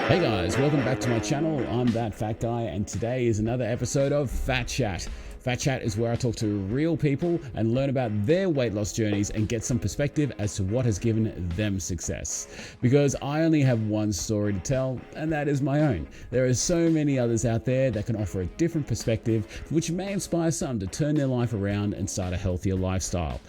Hey guys, welcome back to my channel. I'm That Fat Guy, and today is another episode of Fat Chat. Fat Chat is where I talk to real people and learn about their weight loss journeys and get some perspective as to what has given them success. Because I only have one story to tell, and that is my own. There are so many others out there that can offer a different perspective, which may inspire some to turn their life around and start a healthier lifestyle.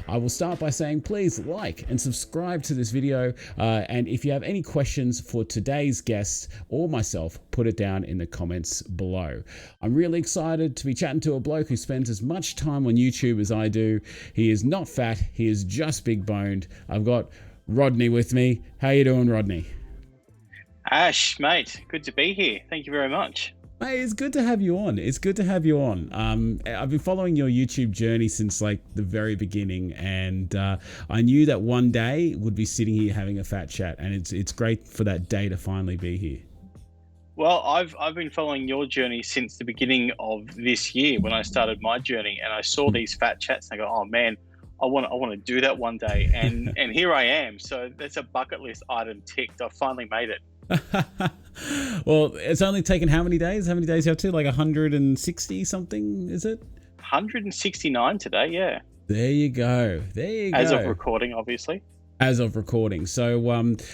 I will start by saying please like and subscribe to this video, and if you have any questions for today's guest or myself, put it down in the comments below. I'm really excited to be chatting to a bloke who spends as much time on YouTube as I do. He is not fat, he is just big boned. I've got Rodney with me. How you doing, Rodney? Ash, mate, good to be here. Thank you very much. Hey, it's good to have you on. It's good to have you on. I've been following your YouTube journey since like the very beginning, and I knew that one day would be sitting here having a fat chat, and it's great for that day to finally be here. Well, I've been following your journey since the beginning of this year when I started my journey, and I saw these fat chats and I go, oh man, I want to do that one day, and and here I am. So that's a bucket list item ticked. I finally made it. Well, it's only taken how many days? How many days you have to? Like 160 something, is it? 169 today, yeah. There you go. There you go. As of recording, obviously. As of recording. So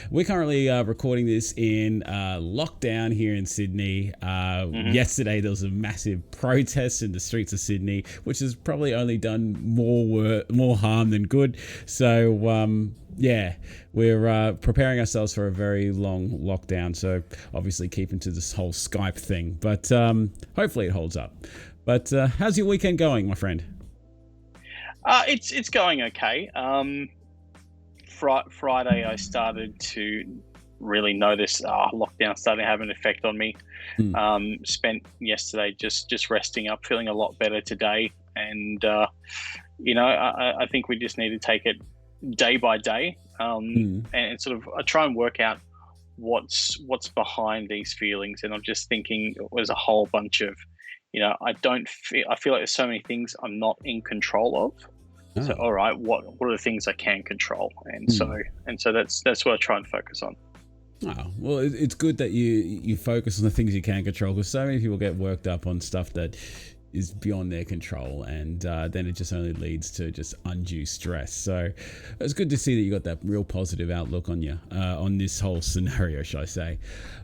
we're currently recording this in lockdown here in Sydney. Yesterday there was a massive protest in the streets of Sydney, which has probably only done more harm than good. So yeah, we're preparing ourselves for a very long lockdown. So obviously keeping to this whole Skype thing, but hopefully it holds up. But how's your weekend going, my friend? It's going okay. Friday, I started to really notice lockdown starting to have an effect on me. Spent yesterday just resting up, feeling a lot better today. And, I think we just need to take it day by day and sort of I try and work out what's behind these feelings. And I'm just thinking it was a whole bunch of, I feel like there's so many things I'm not in control of. So, all right, what are the things I can control? And so that's what I try and focus on. Oh, well, it's good that you focus on the things you can control, because so many people get worked up on stuff that is beyond their control, and then it just only leads to just undue stress. So it's good to see that you got that real positive outlook on you, on this whole scenario, shall I say.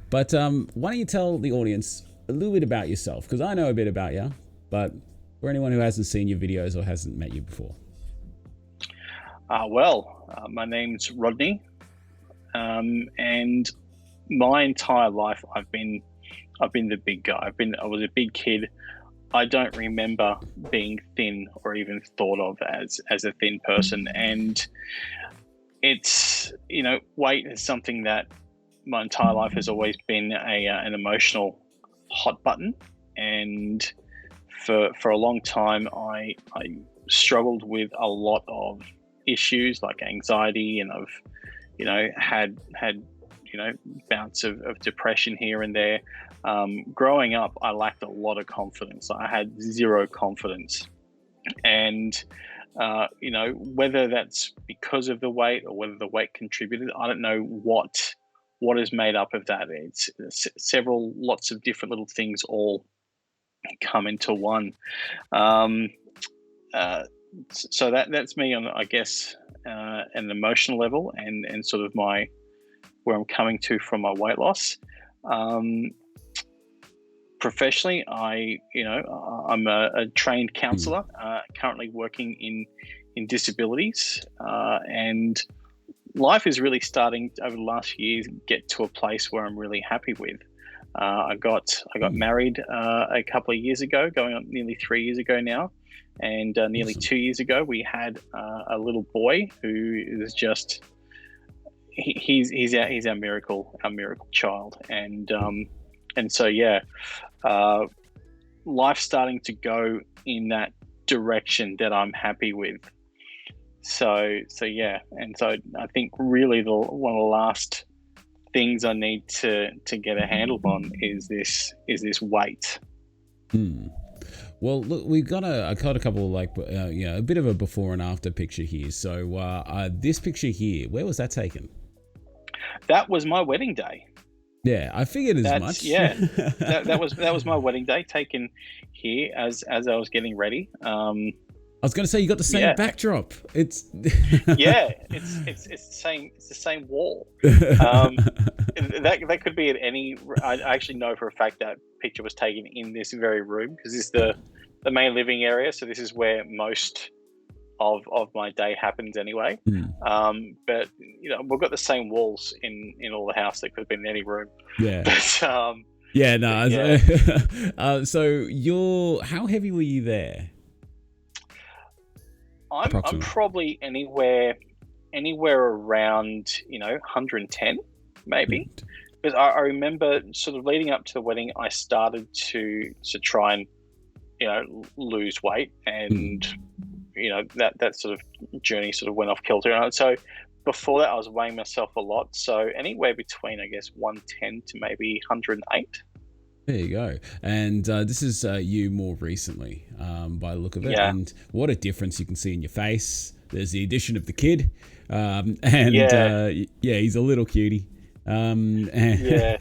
But why don't you tell the audience a little bit about yourself? Because I know a bit about you, but for anyone who hasn't seen your videos or hasn't met you before. My name's Rodney, and my entire life I've been the big guy. I was a big kid. I don't remember being thin or even thought of as a thin person, and it's weight is something that my entire life has always been an emotional hot button, and for a long time I struggled with a lot of issues like anxiety, and I've had bouts of depression here and there. Growing up, I lacked a lot of confidence. I had zero confidence, and whether that's because of the weight or whether the weight contributed, I don't know what is made up of that. It's lots of different little things all come into one. So that's me on, I guess, an emotional level and sort of where I'm coming to from my weight loss. Professionally, I'm a trained counsellor, currently working in disabilities, and life is really starting over the last few years get to a place where I'm really happy with. I got married a couple of years ago, going on nearly 3 years ago now. And nearly 2 years ago, we had a little boy who is just he's our miracle child, and so yeah, life's starting to go in that direction that I'm happy with. So yeah, and so I think really one of the last things I need to get a handle on is this weight. Well, look, we've got I got a couple of a bit of a before and after picture here. So this picture here, where was that taken? That was my wedding day. Yeah, I figured as much. Yeah, that was my wedding day, taken here as I was getting ready. I was going to say you got the same backdrop. It's yeah, it's the same wall. That could be at any. I actually know for a fact that picture was taken in this very room, because this is the main living area. So this is where most of my day happens anyway. But we've got the same walls in all the house. That could have been in any room. Yeah. But, yeah. No. Yeah. So how heavy were you there? I'm probably anywhere around 110 maybe, because I remember sort of leading up to the wedding, I started to try and lose weight, and that sort of journey sort of went off kilter. And so before that, I was weighing myself a lot, so anywhere between, I guess, 110 to maybe 108. There you go. And this is you more recently, by the look of it. Yeah. And what a difference you can see in your face. There's the addition of the kid. He's a little cutie. And I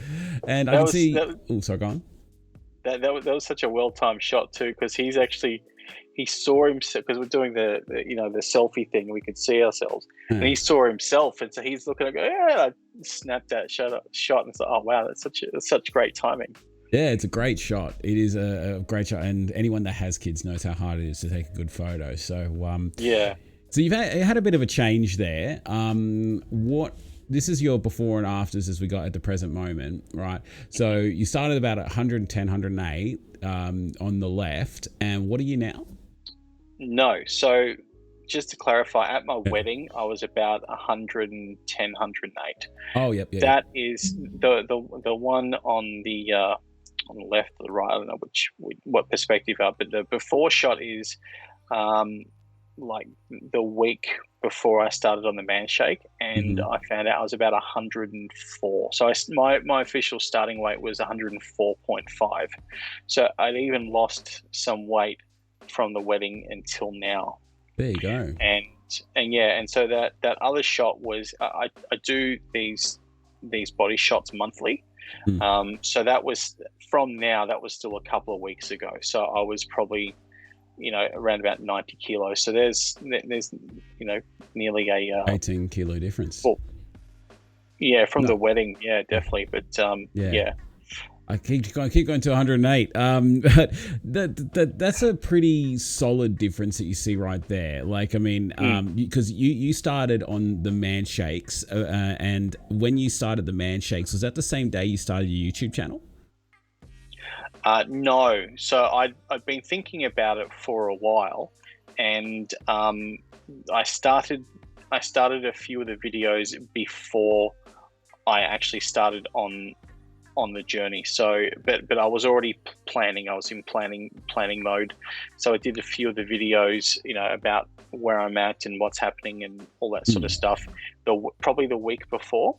can see... sorry, go on. That was such a well-timed shot too, because he saw himself, because we're doing the selfie thing, we could see ourselves, and he saw himself, and so he's looking like, I snapped that shot, and it's like, oh wow, that's such great timing. Yeah, it's a great shot. It is a great shot, and anyone that has kids knows how hard it is to take a good photo. So so you've had a bit of a change there. This is your before and afters as we got at the present moment, right? So you started about 110, 108 on the left, and what are you now? No, so just to clarify, at my wedding, I was about 110, 108. Oh, yep. That is the one on the left or the right. I don't know what perspective up, but the before shot is like the week before I started on the man shake, and I found out I was about 104. So my official starting weight was 104.5. So I'd even lost some weight from the wedding until now. There you go. And so that other shot was I do these body shots monthly. So that was still a couple of weeks ago. So I was probably around about 90 kilos. So there's nearly a 18 kilo difference. Well, from the wedding, definitely. But I keep going to 108. But that's a pretty solid difference that you see right there. Like, I mean, because you started on the man shakes, and when you started the man shakes, was that the same day you started your YouTube channel? No. So I'd been thinking about it for a while, and I started a few of the videos before I actually started on the journey. So, but I was already planning. I was in planning mode. So I did a few of the videos, about where I'm at and what's happening and all that sort of stuff. Probably the week before,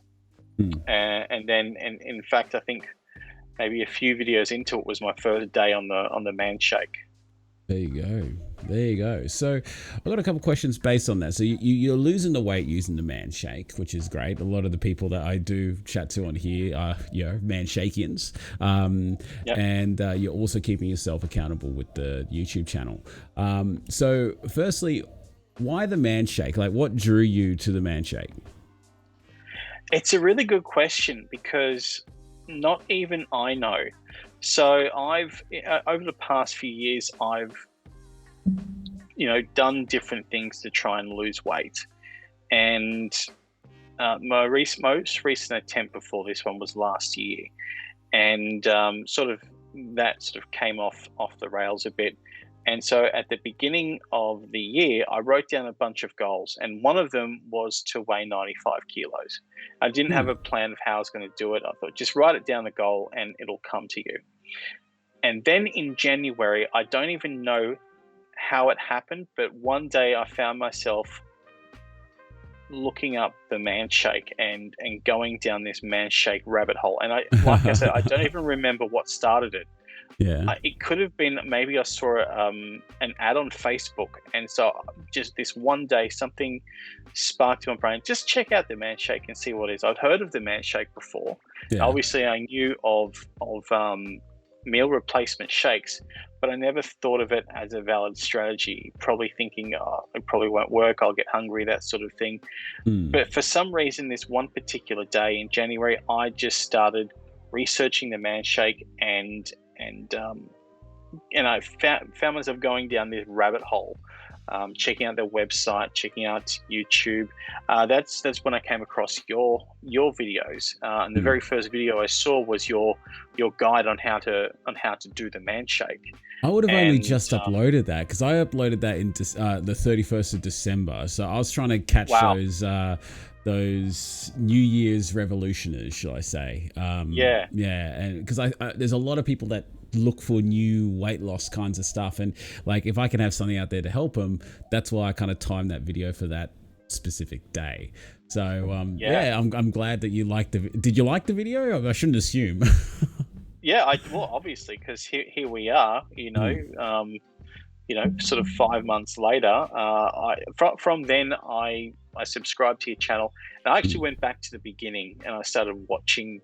and then in fact, I think maybe a few videos into it was my first day on the man shake. There you go. So I've got a couple questions based on that. So you're losing the weight using the man shake, which is great. A lot of the people that I do chat to on here are, man shakians. And you're also keeping yourself accountable with the YouTube channel. So firstly, why the man shake? Like, what drew you to the man shake? It's a really good question, because not even I know. So I've over the past few years, I've done different things to try and lose weight, and my most recent attempt before this one was last year, and sort of came off the rails a bit. And so at the beginning of the year, I wrote down a bunch of goals, and one of them was to weigh 95 kilos. I didn't have a plan of how I was going to do it. I thought, just write it down, the goal, and it'll come to you. And then in January, I don't even know how it happened, but one day I found myself looking up the man shake and going down this man shake rabbit hole. And like I said, I don't even remember what started it. Yeah, it could have been maybe I saw an ad on Facebook, and so just this one day something sparked in my brain. Just check out the man shake and see what it is. I'd heard of the man shake before, Yeah. Obviously, I knew of meal replacement shakes, but I never thought of it as a valid strategy. Probably thinking, oh, it probably won't work. I'll get hungry, that sort of thing. But for some reason, this one particular day in January, I just started researching the man shake, and I found myself going down this rabbit hole, checking out their website, checking out YouTube. That's when I came across your videos, and the very first video I saw was your guide on how to do the man shake. I would have only just uploaded that, because I uploaded that in the 31st of December. So I was trying to catch those New Year's revolutioners, shall I say? Yeah, and because there's a lot of people that look for new weight loss kinds of stuff, and like if I can have something out there to help them, that's why I kind of timed that video for that specific day. So I'm glad that you liked did you like the video? I shouldn't assume. Yeah, well, obviously, because here we are, sort of 5 months later. From then I subscribed to your channel, and I actually went back to the beginning, and I started watching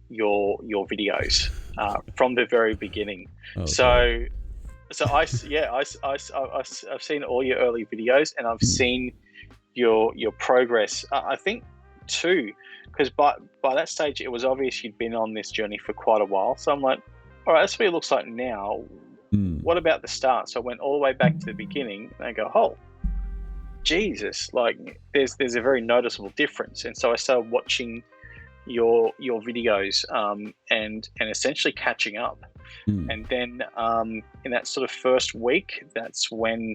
your videos from the very beginning. Okay. So I've seen all your early videos, and I've seen your progress. I think too, because by that stage it was obvious you'd been on this journey for quite a while. So I'm like, all right, that's what it looks like now. What about the start? So I went all the way back to the beginning, and I go, oh, Jesus, like there's a very noticeable difference. And so I started watching your videos, and essentially catching up. And then in that sort of first week, that's when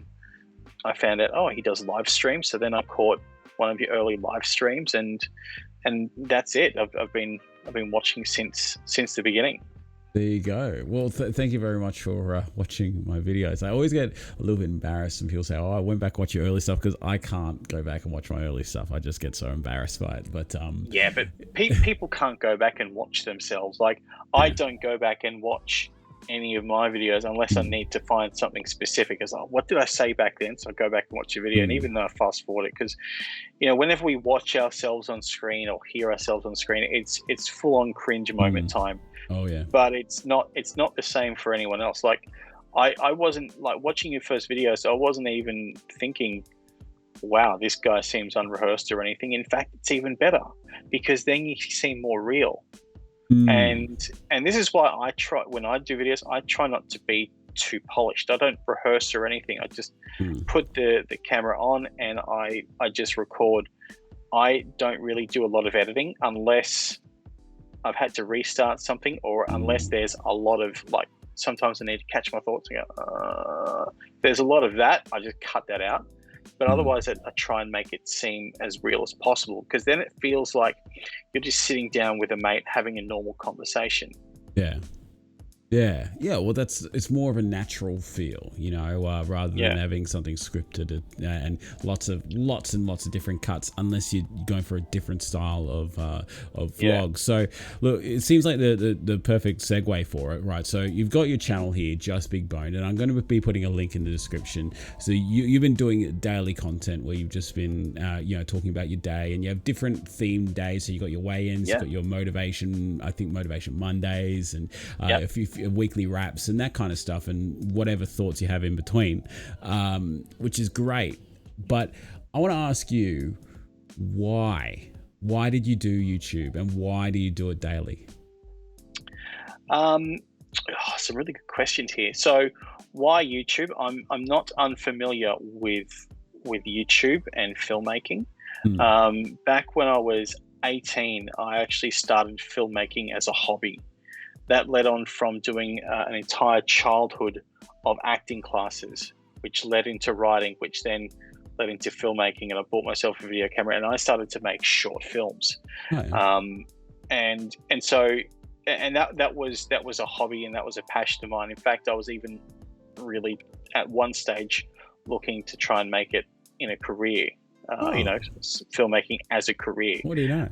I found out, oh, he does live streams. So then I caught one of your early live streams, and that's it. I've been watching since the beginning. There you go. Well, thank you very much for watching my videos. I always get a little bit embarrassed when people say, oh, I went back and watched your early stuff, because I can't go back and watch my early stuff. I just get so embarrassed by it. But yeah, but people can't go back and watch themselves. Like I don't go back and watch any of my videos unless I need to find something specific. As like, what did I say back then? So I go back and watch your video. And even though I fast forward it, because whenever we watch ourselves on screen or hear ourselves on screen, it's full on cringe moment time. Oh yeah. But it's not the same for anyone else. Like I wasn't, like, watching your first video, so I wasn't even thinking, wow, this guy seems unrehearsed or anything. In fact, it's even better, because then you seem more real. And this is why I try, when I do videos, I try not to be too polished. I don't rehearse or anything. I just put the camera on, and I just record. I don't really do a lot of editing unless I've had to restart something, or unless there's a lot of, like, sometimes I need to catch my thoughts and go, there's a lot of that. I just cut that out. But otherwise, I try and make it seem as real as possible, because then it feels like you're just sitting down with a mate having a normal conversation. Yeah. Well, it's more of a natural feel, rather than having something scripted and lots and lots of different cuts, unless you're going for a different style of vlog. So look, it seems like the perfect segue for it, right? So you've got your channel here, Just Big Boned, and I'm going to be putting a link in the description. So you've been doing daily content where you've just been talking about your day, and you have different themed days. So you got your weigh-ins, you've got your motivation Mondays, and a few weekly wraps and that kind of stuff, and whatever thoughts you have in between, which is great. But I want to ask you, why did you do YouTube, and why do you do it daily? Some really good questions here. So why YouTube? I'm not unfamiliar with YouTube and filmmaking. Back when I was 18, I actually started filmmaking as a hobby. That led on from doing an entire childhood of acting classes, which led into writing, which then led into filmmaking. And I bought myself a video camera, and I started to make short films. And that was a hobby, and that was a passion of mine. In fact, I was even really at one stage looking to try and make it in a career, filmmaking as a career. What do you know?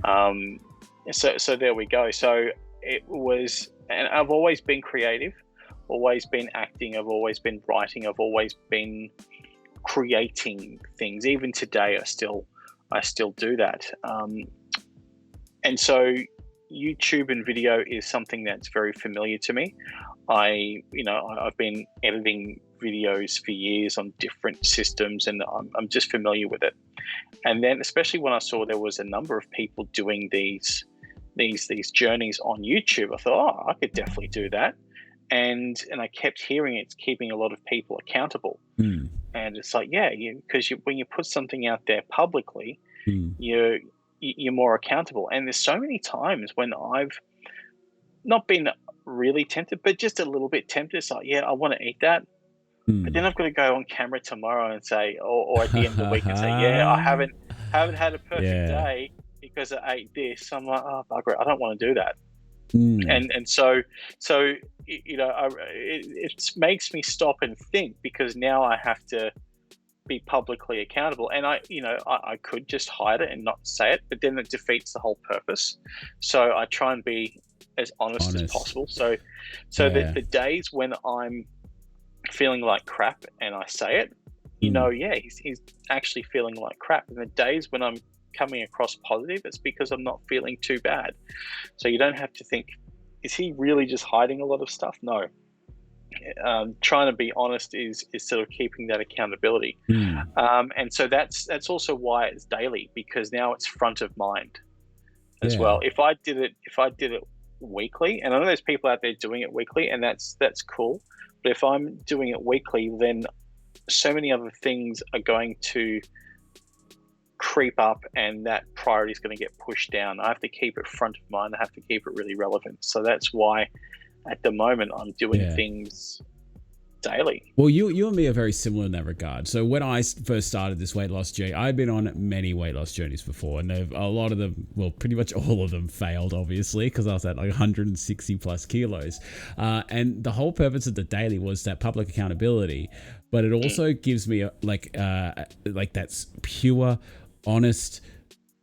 So there we go. So it was, and I've always been creative, always been acting, I've always been writing, I've always been creating things. Even today, I still do that. And so YouTube and video is something that's very familiar to me. I've been editing videos for years on different systems, and I'm just familiar with it. And then, especially when I saw there was a number of people doing these journeys on YouTube, I thought, oh, I could definitely do that. And I kept hearing it's keeping a lot of people accountable. And it's like, yeah, because when you put something out there publicly, you're more accountable. And there's so many times when I've not been really tempted, but just a little bit tempted. It's like, yeah, I want to eat that. But then I've got to go on camera tomorrow and say, or at the end of the week and say, yeah, I haven't had a perfect day because I ate this. I'm like, oh, bugger it, I don't want to do that. And so it makes me stop and think, because now I have to be publicly accountable. And I could just hide it and not say it, but then it defeats the whole purpose. So I try and be as honest as possible. So the days when I'm feeling like crap and I say it, he's actually feeling like crap. And the days when I'm coming across positive, it's because I'm not feeling too bad. So you don't have to think, is he really just hiding a lot of stuff? No. Trying to be honest is sort of keeping that accountability. And so that's also why it's daily, because now it's front of mind as well. If I did it weekly, and I know there's people out there doing it weekly, and that's cool. But if I'm doing it weekly, then so many other things are going to creep up, and that priority is going to get pushed down. I have to keep it front of mind. I have to keep it really relevant. So that's why at the moment I'm doing things daily. Well, you and me are very similar in that regard. So when I first started this weight loss journey, I've been on many weight loss journeys before, and a lot of them, well, pretty much all of them failed, obviously, because I was at like 160 plus kilos. And the whole purpose of the daily was that public accountability, but it also gives me like that's pure, honest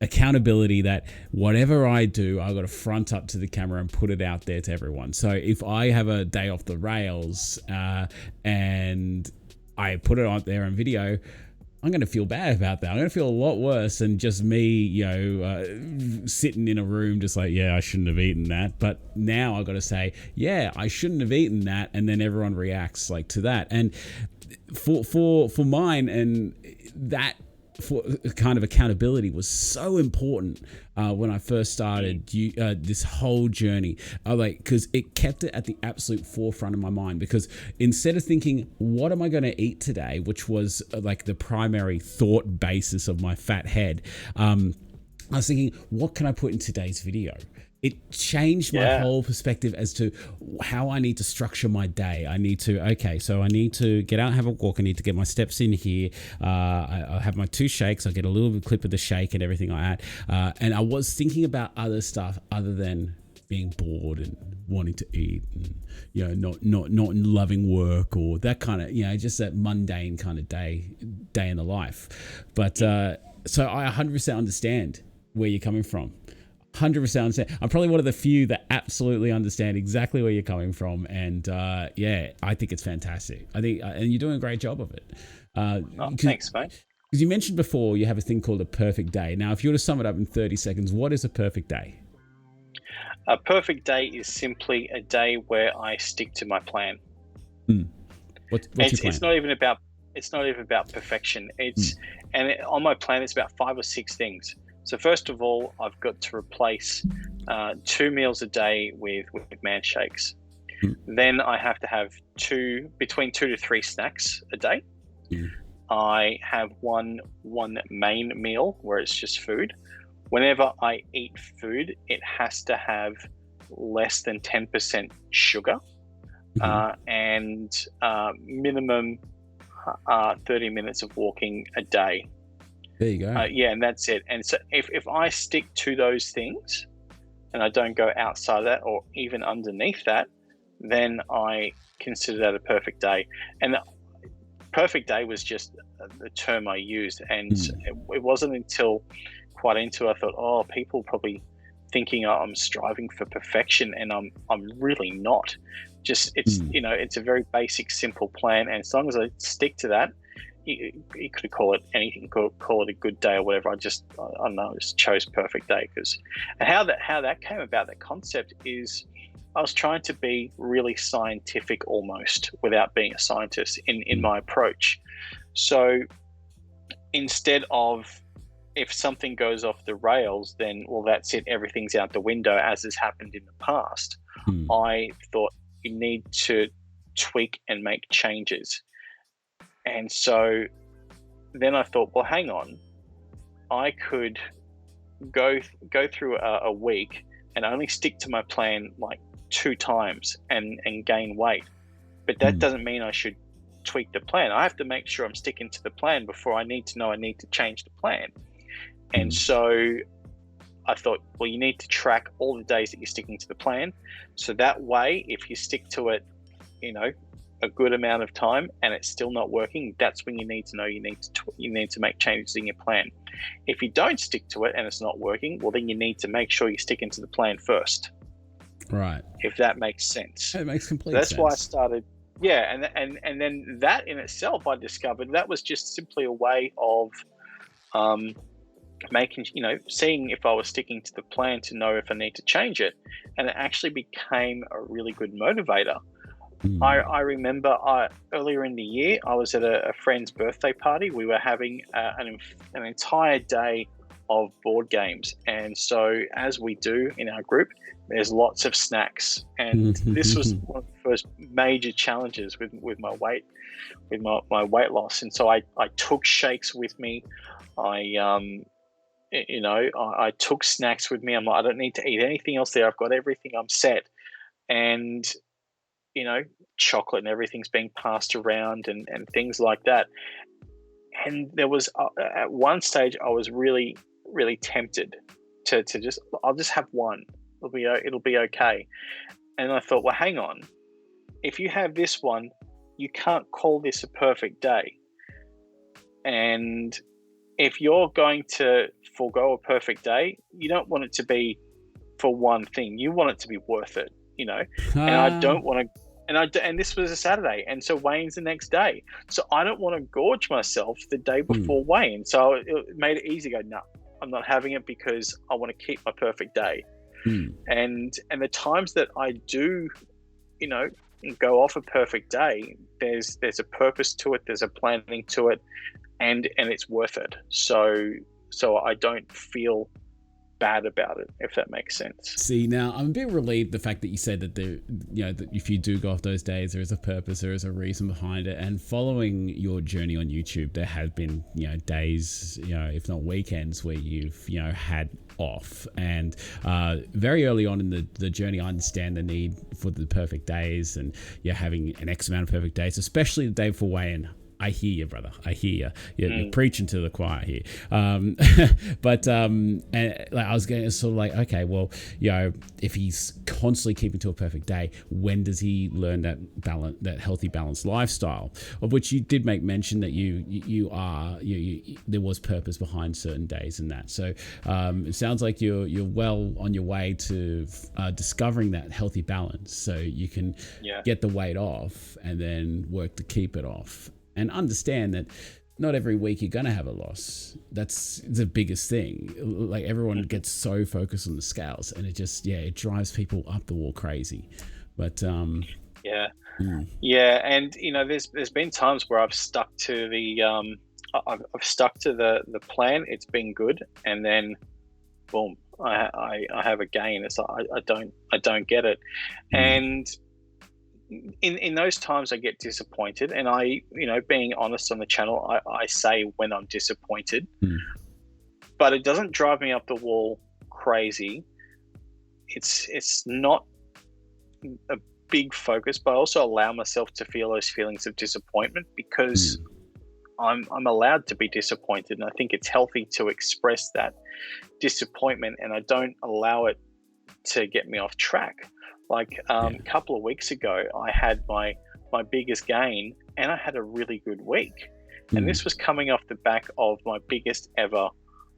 accountability that whatever I do, I've got to front up to the camera and put it out there to everyone. So if I have a day off the rails and I put it out there on video, I'm going to feel bad about that. I'm going to feel a lot worse than just me, sitting in a room just like, yeah, I shouldn't have eaten that. But now I've got to say, yeah, I shouldn't have eaten that. And then everyone reacts like to that. And for mine, and that for kind of accountability was so important when I first started this whole journey. Because it kept it at the absolute forefront of my mind, because instead of thinking, what am I going to eat today, which was like the primary thought basis of my fat head, I was thinking, what can I put in today's video? It changed my whole perspective as to how I need to structure my day. I need to get out and have a walk. I need to get my steps in here. I'll have my 2 shakes. I'll get a little bit clip of the shake and everything like that. And I was thinking about other stuff other than being bored and wanting to eat and, not loving work or that kind of, just that mundane kind of day in the life. But so I 100% understand where you're coming from. 100% understand. I'm probably one of the few that absolutely understand exactly where you're coming from, and I think it's fantastic. I think, and you're doing a great job of it. Thanks, mate. Because you mentioned before you have a thing called a perfect day. Now, if you were to sum it up in 30 seconds, what is a perfect day? A perfect day is simply a day where I stick to my plan. What's your plan? It's not even about perfection. On my plan, it's about 5 or 6 things. So first of all, I've got to replace 2 meals a day with man shakes. Then I have to have between 2 to 3 snacks a day. I have one main meal where it's just food. Whenever I eat food, it has to have less than 10% sugar, and minimum 30 minutes of walking a day. There you go. And that's it. And so if I stick to those things and I don't go outside of that or even underneath that, then I consider that a perfect day. And perfect day was just the term I used. And it wasn't until quite into it, I thought, people probably thinking I'm striving for perfection, and I'm really not. Just it's a very basic, simple plan, and as long as I stick to that, you could call it anything, call it a good day or whatever. I don't know, I just chose perfect day and how that came about, that concept is I was trying to be really scientific almost without being a scientist in my approach. So instead of, if something goes off the rails, then, well, that's it, everything's out the window, as has happened in the past. I thought you need to tweak and make changes. And so then I thought, well, hang on, I could go through a week and only stick to my plan like 2 times and gain weight. But that doesn't mean I should tweak the plan. I have to make sure I'm sticking to the plan before I need to know I need to change the plan. And so I thought, well, you need to track all the days that you're sticking to the plan. So that way, if you stick to it, a good amount of time and it's still not working, that's when you need to know you need to make changes in your plan. If you don't stick to it and it's not working, well, then you need to make sure you stick into the plan first. Right. If that makes sense. It makes complete sense. That's why I started. Yeah, and then that in itself, I discovered that was just simply a way of making, seeing if I was sticking to the plan to know if I need to change it. And it actually became a really good motivator. I remember earlier in the year, I was at a friend's birthday party. We were having an entire day of board games. And so as we do in our group, there's lots of snacks. And this was one of the first major challenges with my weight, with my weight loss. And so I took shakes with me. I took snacks with me. I'm like, I don't need to eat anything else there. I've got everything. I'm set. And chocolate and everything's being passed around and things like that. And there was at one stage I was really, really tempted to just, I'll just have one. It'll be okay. And I thought, well, hang on. If you have this one, you can't call this a perfect day. And if you're going to forego a perfect day, you don't want it to be for one thing. You want it to be worth it. And I don't want to, and this was a Saturday, and so weigh-in's the next day. So I don't want to gorge myself the day before weigh-in. So it made it easy to go, no, I'm not having it because I want to keep my perfect day. And the times that I do, go off a perfect day, there's a purpose to it, there's a planning to it, and it's worth it. So I don't feel bad about it, if that makes sense. See, now I'm a bit relieved the fact that you said that that if you do go off those days, there is a purpose, there is a reason behind it. And following your journey on YouTube, there have been days, if not weekends, where you've had off. And very early on in the journey, I understand the need for the perfect days, and having an X amount of perfect days, especially the day before weigh-in. I hear you, brother. I hear you. You're preaching to the choir here. But I was getting sort of like, okay, well, if he's constantly keeping to a perfect day, when does he learn that healthy, balanced lifestyle? Of which you did make mention that there was purpose behind certain days and that. So it sounds like you're well on your way to discovering that healthy balance, so you can get the weight off and then work to keep it off. And understand that not every week you're going to have a loss. That's the biggest thing. Like, everyone gets so focused on the scales, and it just, it drives people up the wall crazy. But, and there's been times where I've stuck to I've stuck to the plan. It's been good. And then boom, I have a gain. It's like, I don't get it. And in those times I get disappointed, and I, being honest on the channel, I say when I'm disappointed, but it doesn't drive me up the wall crazy. It's not a big focus, but I also allow myself to feel those feelings of disappointment, because I'm allowed to be disappointed. And I think it's healthy to express that disappointment, and I don't allow it to get me off track. Like a couple of weeks ago, I had my biggest gain, and I had a really good week. And this was coming off the back of my biggest ever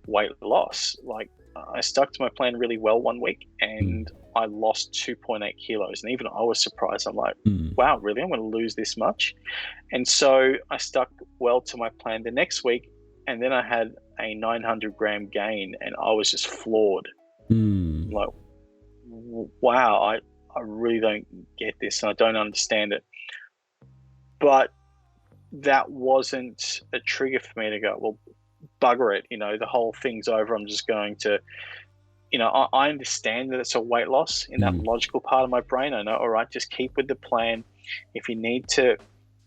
weight loss. Like, I stuck to my plan really well one week, and I lost 2.8 kilos. And even I was surprised. I'm like, wow, really? I'm going to lose this much? And so I stuck well to my plan the next week, and then I had a 900-gram gain, and I was just floored. Like, wow, I really don't get this, and I don't understand it. But that wasn't a trigger for me to go, well, bugger it, the whole thing's over. I'm just going to, I understand that it's a weight loss in that logical part of my brain. I know, all right, just keep with the plan. If you need to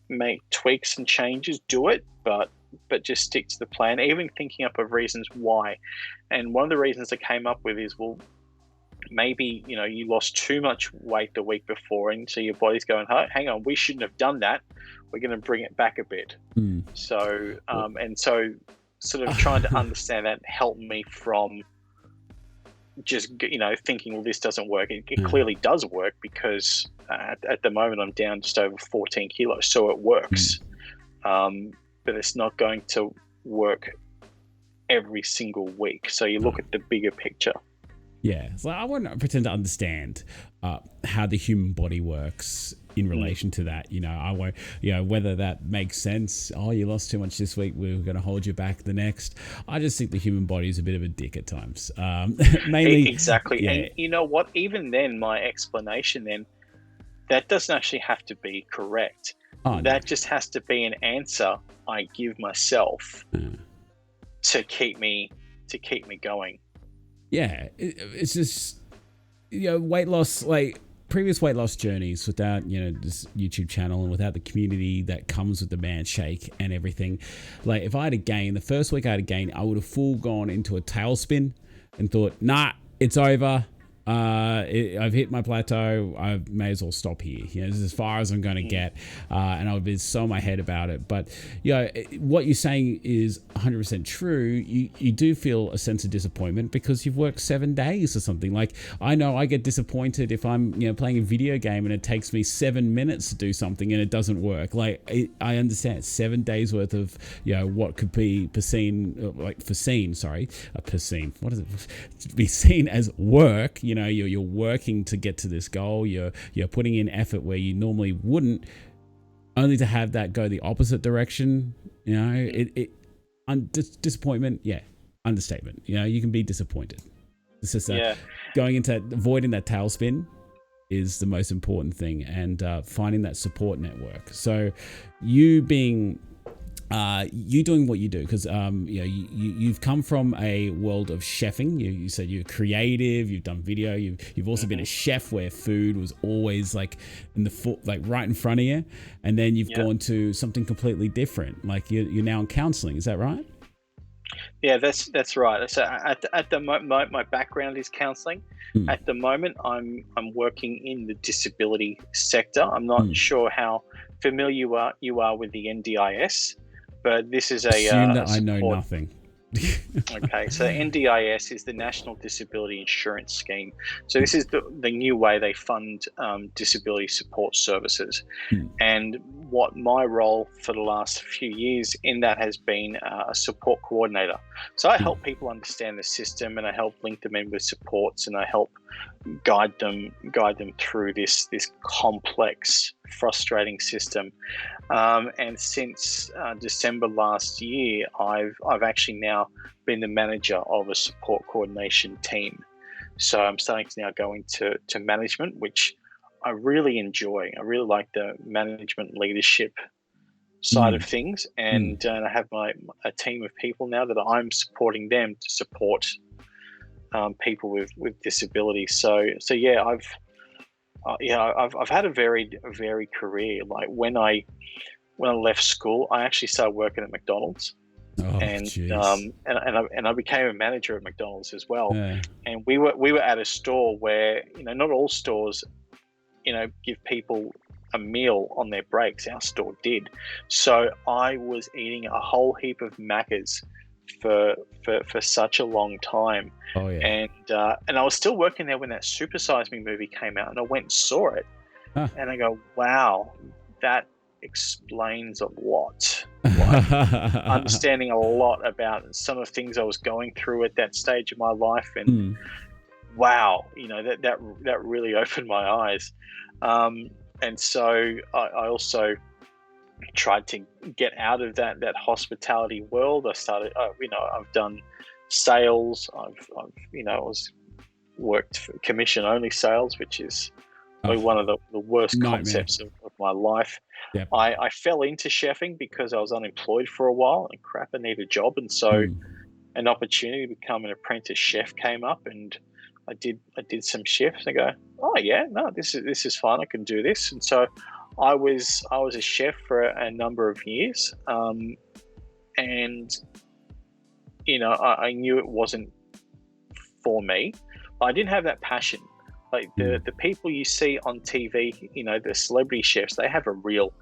make tweaks and changes, do it, but just stick to the plan, even thinking up of reasons why. And one of the reasons I came up with is, well, maybe, you lost too much weight the week before, and so your body's going, hey, hang on, we shouldn't have done that. We're going to bring it back a bit. So, and so sort of trying to understand that helped me from just, thinking, well, this doesn't work. It clearly does work, because at the moment I'm down just over 14 kilos. So it works, but it's not going to work every single week. So you look at the bigger picture. Yeah, so I won't pretend to understand how the human body works in relation to that. I won't, whether that makes sense. Oh, you lost too much this week, we're going to hold you back the next. I just think the human body is a bit of a dick at times. Mainly, exactly. Yeah. And you know what? Even then, my explanation then, that doesn't actually have to be correct. That just has to be an answer I give myself to keep me going. Yeah, it's just, weight loss, like previous weight loss journeys without, this YouTube channel and without the community that comes with the man shake and everything. Like if I had a gain, the first week I had a gain, I would have full gone into a tailspin and thought, nah, it's over. I've hit my plateau. I may as well stop here. This is as far as I'm going to get. And I would be so in my head about it. But, what you're saying is 100% true. You do feel a sense of disappointment because you've worked 7 days or something. Like, I know I get disappointed if I'm, playing a video game and it takes me 7 minutes to do something and it doesn't work. Like, I understand 7 days worth of, what could be perceived as work. You're working to get to this goal. You're putting in effort where you normally wouldn't, only to have that go the opposite direction. Disappointment. Yeah, understatement. You can be disappointed. It's just going into avoiding that tailspin is the most important thing, and finding that support network. So you being you doing what you do, because you've come from a world of chefing. You said you're creative, you've done video, you've also been a chef where food was always like right in front of you, and then you've gone to something completely different, like you're now in counseling. Is that right? Yeah, that's right. So at the moment, my background is counseling. At the moment, I'm working in the disability sector. I'm not sure how familiar you are with the NDIS, but this is assume that I know nothing. Okay, so NDIS is the National Disability Insurance Scheme. So this is the new way they fund disability support services. And what my role for the last few years in that has been a support coordinator. So I help people understand the system, and I help link them in with supports, and I help guide them through this complex, frustrating system. And since December last year, I've actually now been the manager of a support coordination team. So I'm starting to now go into management, which I really enjoy. I really like the management leadership side of things, and I have a team of people now that I'm supporting them to support people with disabilities. So yeah, I've had a very varied career. Like when I left school, I actually started working at McDonald's. And I became a manager at McDonald's as well. Yeah. And we were at a store where, not all stores, give people a meal on their breaks. Our store did. So I was eating a whole heap of Maccas for such a long time. Oh yeah. And I was still working there when that Super Size Me movie came out, and I went and saw it. And I go, wow, that explains a lot. Like, understanding a lot about some of the things I was going through at that stage of my life, and wow, that really opened my eyes. And so I also tried to get out of that hospitality world. I started, I've done sales. I've worked for commission only sales, which is probably one of the worst nightmare concepts of my life. Yep. I fell into chefing because I was unemployed for a while and I needed a job, and so an opportunity to become an apprentice chef came up, and I did some shifts. I go, oh yeah, no, this is fine. I can do this. And so I was a chef for a number of years, and I knew it wasn't for me. I didn't have that passion. Like the people you see on TV, the celebrity chefs, they have a real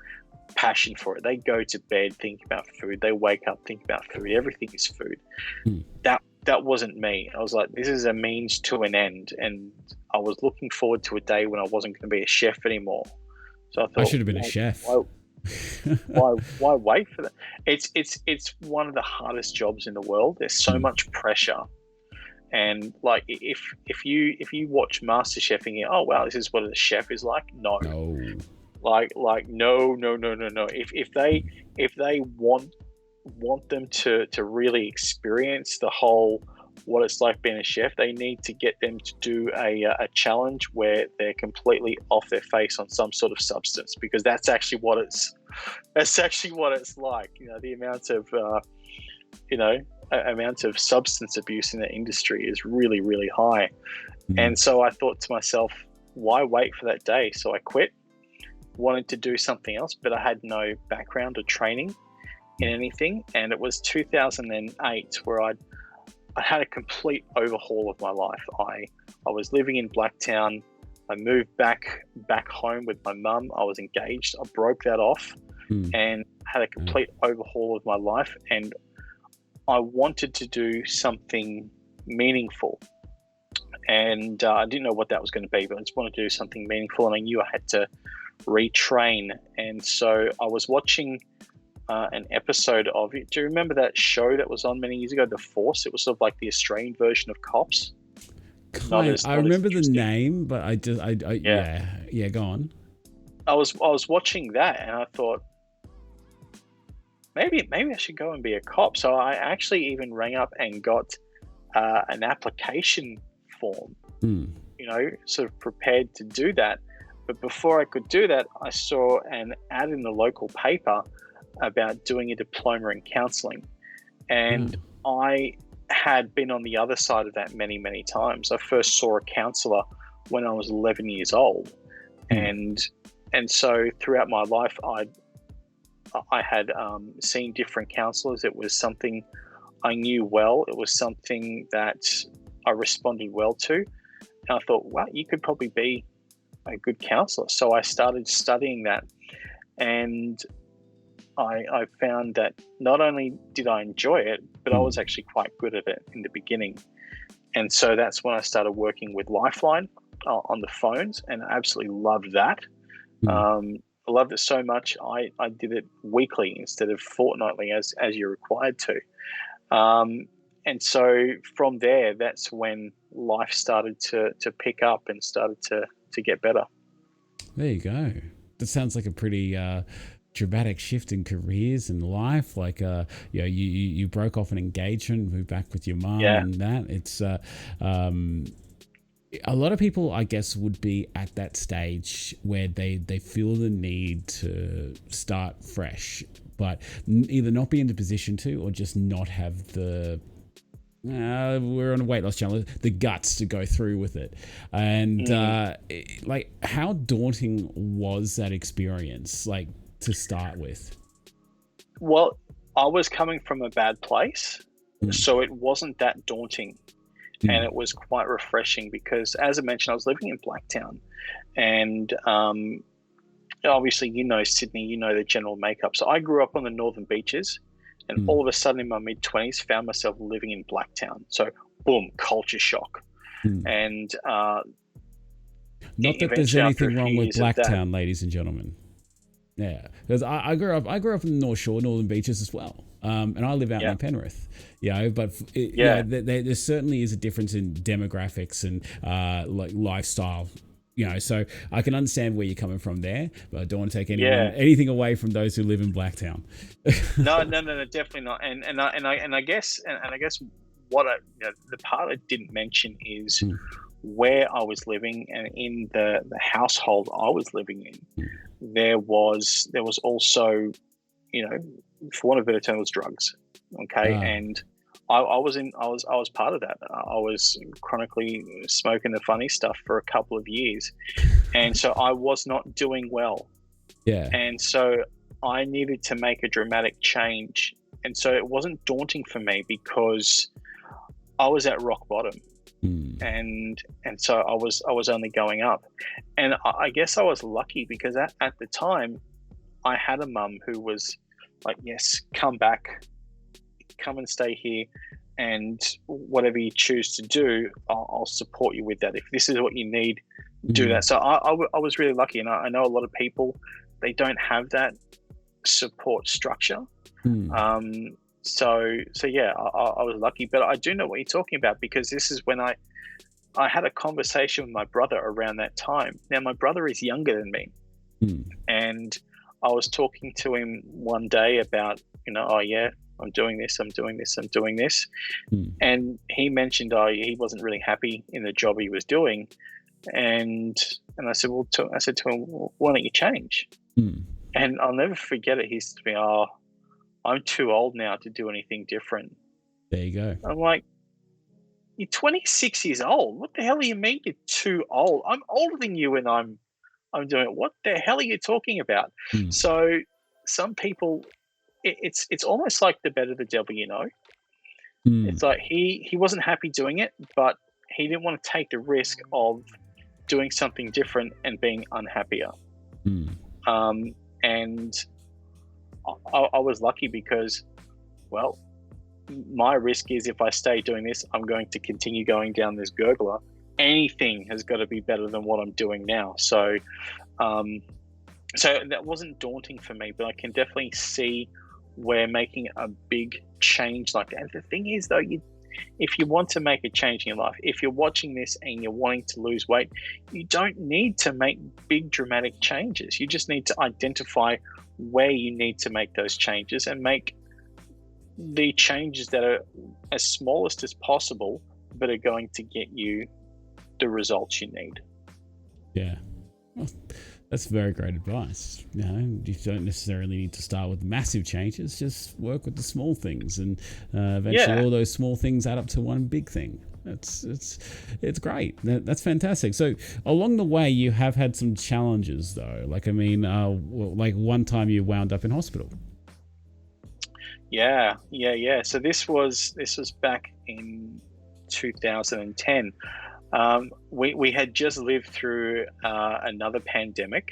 passion for it. They go to bed thinking about food. They wake up thinking about food. Everything is food. That wasn't me. I was like, this is a means to an end, and I was looking forward to a day when I wasn't going to be a chef anymore. So I thought, I should have been a chef. Why wait for that? It's one of the hardest jobs in the world. There's so much pressure, and like if you watch MasterChef and you, oh wow, this is what a chef is like. No. Like no. If they want them to really experience the whole what it's like being a chef, they need to get them to do a challenge where they're completely off their face on some sort of substance, because that's actually what it's like. The amount of substance abuse in the industry is really, really high. And so I thought to myself, why wait for that day? So I quit, wanted to do something else, but I had no background or training in anything. And it was 2008 where I had a complete overhaul of my life. I was living in Blacktown. I moved back home with my mum. I was engaged. I broke that off and had a complete overhaul of my life. And I wanted to do something meaningful. And I didn't know what that was going to be, but I just wanted to do something meaningful. And I knew I had to retrain. And so I was watching an episode of it. Do you remember that show that was on many years ago, The Force? It was sort of like the Australian version of Cops. I remember the name, but yeah, go on. I was watching that, and I thought maybe I should go and be a cop. So I actually even rang up and got an application form, sort of prepared to do that. But before I could do that, I saw an ad in the local paper about doing a diploma in counselling. And I had been on the other side of that many, many times. I first saw a counsellor when I was 11 years old. And so throughout my life, I had seen different counsellors. It was something I knew well. It was something that I responded well to. And I thought, wow, you could probably be a good counsellor. So I started studying that, and I found that not only did I enjoy it, but I was actually quite good at it in the beginning. And so that's when I started working with Lifeline on the phones, and I absolutely loved that. I loved it so much, I did it weekly instead of fortnightly as you're required to. And so from there, that's when life started to pick up and started to get better. There you go. That sounds like a pretty dramatic shift in careers and life. Like, you broke off an engagement, moved back with your mom, and that. It's a lot of people, I guess, would be at that stage where they feel the need to start fresh, but either not be in the position to, or just not have the we're on a weight loss channel, the guts to go through with it. And like, how daunting was that experience, like, to start with? Well, I was coming from a bad place, so it wasn't that daunting. And it was quite refreshing because, as I mentioned, I was living in Blacktown, and obviously, Sydney, the general makeup. So I grew up on the Northern Beaches, and all of a sudden in my mid-20s found myself living in Blacktown. So boom, culture shock. And not that there's anything wrong with Blacktown, ladies and gentlemen. Yeah, because I grew up in the North Shore, Northern Beaches as well, and I live out in Penrith. But there certainly is a difference in demographics and like lifestyle. So I can understand where you're coming from there, but I don't want to take anything away from those who live in Blacktown. No, definitely not. And I guess what the part I didn't mention is where I was living, and in the household I was living in, there was also, for want of a better term, was drugs. Okay, and I was part of that. I was chronically smoking the funny stuff for a couple of years, and so I was not doing well. Yeah, and so I needed to make a dramatic change, and so it wasn't daunting for me because I was at rock bottom. And so I was only going up, and I guess I was lucky because at the time I had a mum who was like, yes, come back, come and stay here, and whatever you choose to do, I'll support you with that. If this is what you need, do that. So I was really lucky, and I know a lot of people, they don't have that support structure. So yeah, I was lucky, but I do know what you're talking about, because this is when I had a conversation with my brother around that time. Now, my brother is younger than me, and I was talking to him one day about, I'm doing this, and he mentioned he wasn't really happy in the job he was doing, and I said, I said to him, well, why don't you change? And I'll never forget it. He said to me, I'm too old now to do anything different. There you go. I'm like, you're 26 years old. What the hell do you mean you're too old? I'm older than you, and I'm doing it. What the hell are you talking about? So some people, it's almost like the better the devil you know. It's like he wasn't happy doing it, but he didn't want to take the risk of doing something different and being unhappier. And I was lucky because, well, my risk is if I stay doing this, I'm going to continue going down this gurgler. Anything has got to be better than what I'm doing now. So that wasn't daunting for me, but I can definitely see where making a big change like that. And the thing is, though, if you want to make a change in your life, if you're watching this and you're wanting to lose weight, you don't need to make big dramatic changes. You just need to identify where you need to make those changes and make the changes that are as smallest as possible, but are going to get you the results you need. Yeah. Well, that's very great advice. You don't necessarily need to start with massive changes. Just work with the small things, and eventually all those small things add up to one big thing. It's great. That's fantastic. So along the way, you have had some challenges, though. Like like one time you wound up in hospital. Yeah. So this was back in 2010. We had just lived through another pandemic.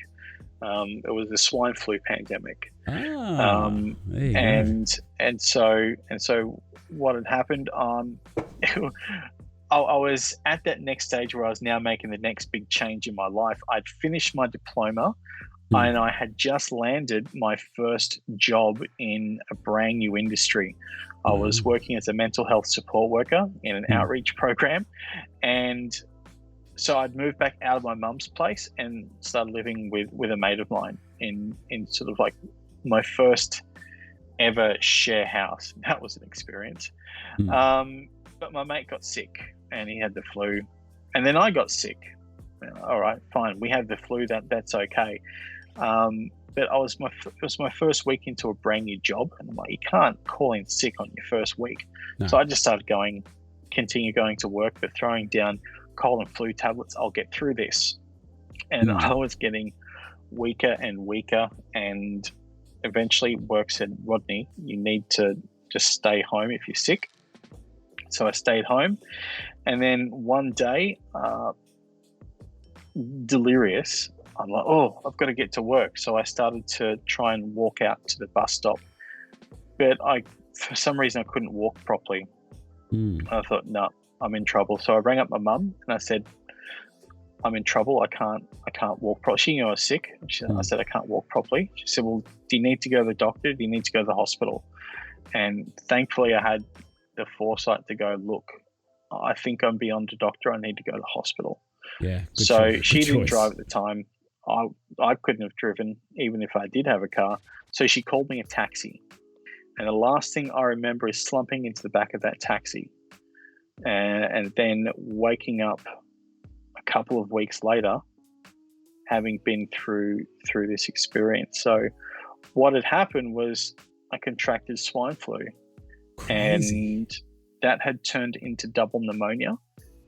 It was the swine flu pandemic. And so what had happened, I was at that next stage where I was now making the next big change in my life. I'd finished my diploma, and I had just landed my first job in a brand new industry. I was working as a mental health support worker in an outreach program. And so I'd moved back out of my mum's place and started living with a mate of mine in sort of like my first ever share house. That was an experience. But my mate got sick and he had the flu, and then I got sick. All right, fine. We had the flu. That's okay. But it was my first week into a brand new job, and I'm like, you can't call in sick on your first week. No. So I just started continue going to work, but throwing down cold and flu tablets. I'll get through this. And I was getting weaker and weaker, and eventually work said, Rodney, you need to just stay home if you're sick. So I stayed home, and then one day, delirious, I'm like, I've got to get to work. So I started to try and walk out to the bus stop, but for some reason I couldn't walk properly. I thought, no, I'm in trouble. So I rang up my mum and I said, I'm in trouble. I can't walk properly. She knew I was sick. I said, I can't walk properly. She said, well, do you need to go to the doctor? Do you need to go to the hospital? And thankfully I had the foresight to go, look, I think I'm beyond the doctor. I need to go to the hospital. Yeah. So she didn't drive at the time. I couldn't have driven even if I did have a car. So she called me a taxi. And the last thing I remember is slumping into the back of that taxi and then waking up a couple of weeks later, having been through this experience. So what had happened was I contracted swine flu. Crazy. And that had turned into double pneumonia,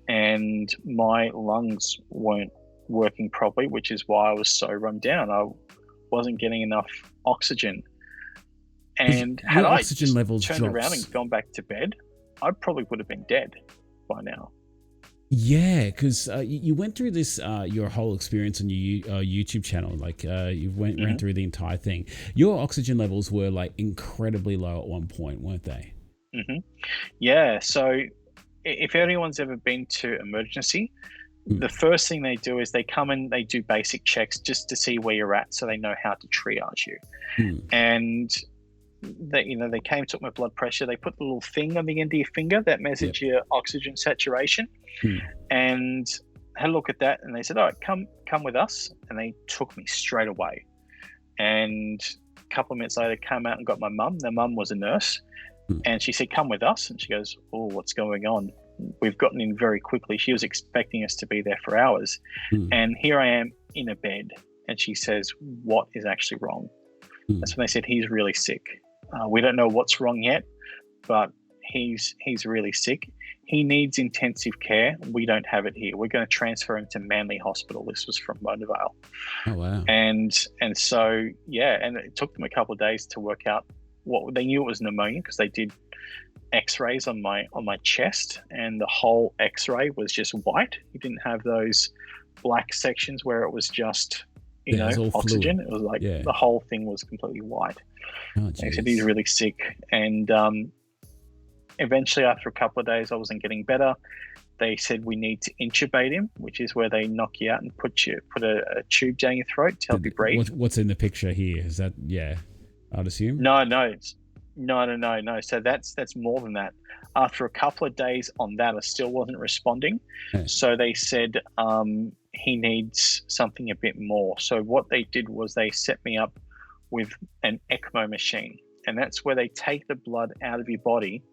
and my lungs weren't working properly, which is why I was so run down. I wasn't getting enough oxygen. And had I oxygen levels turned around and gone back to bed, I probably would have been dead by now. Yeah, because you went through this your whole experience on your YouTube channel. Like you ran through the entire thing. Your oxygen levels were like incredibly low at one point, weren't they? Yeah. So if anyone's ever been to emergency, the first thing they do is they come and they do basic checks just to see where you're at, so they know how to triage you. And they came, took my blood pressure. They put the little thing on the end of your finger that measures your oxygen saturation, and had a look at that. And they said, "All right, come with us." And they took me straight away. And a couple of minutes later, came out and got my mum. Their mum was a nurse, and she said, "Come with us." And she goes, "Oh, what's going on?" We've gotten in very quickly. She was expecting us to be there for hours, and here I am in a bed. And she says, "What is actually wrong?" That's when they said, "He's really sick. We don't know what's wrong yet, but he's really sick. He needs intensive care. We don't have it here. We're going to transfer him to Manly Hospital." This was from Mona Vale. Oh wow! And so and it took them a couple of days to work out what they knew. It was pneumonia because they did X-rays on my chest, and the whole X-ray was just white. You didn't have those black sections where it was just oxygen. It was like the whole thing was completely white. They said he's really sick, and eventually after a couple of days I wasn't getting better. They said we need to intubate him, which is where they knock you out and put a tube down your throat to help you breathe. What's in the picture here? Is that I'd assume? No. So that's more than that. After a couple of days on that, I still wasn't responding. So they said he needs something a bit more. So what they did was they set me up with an ECMO machine, and that's where they take the blood out of your body,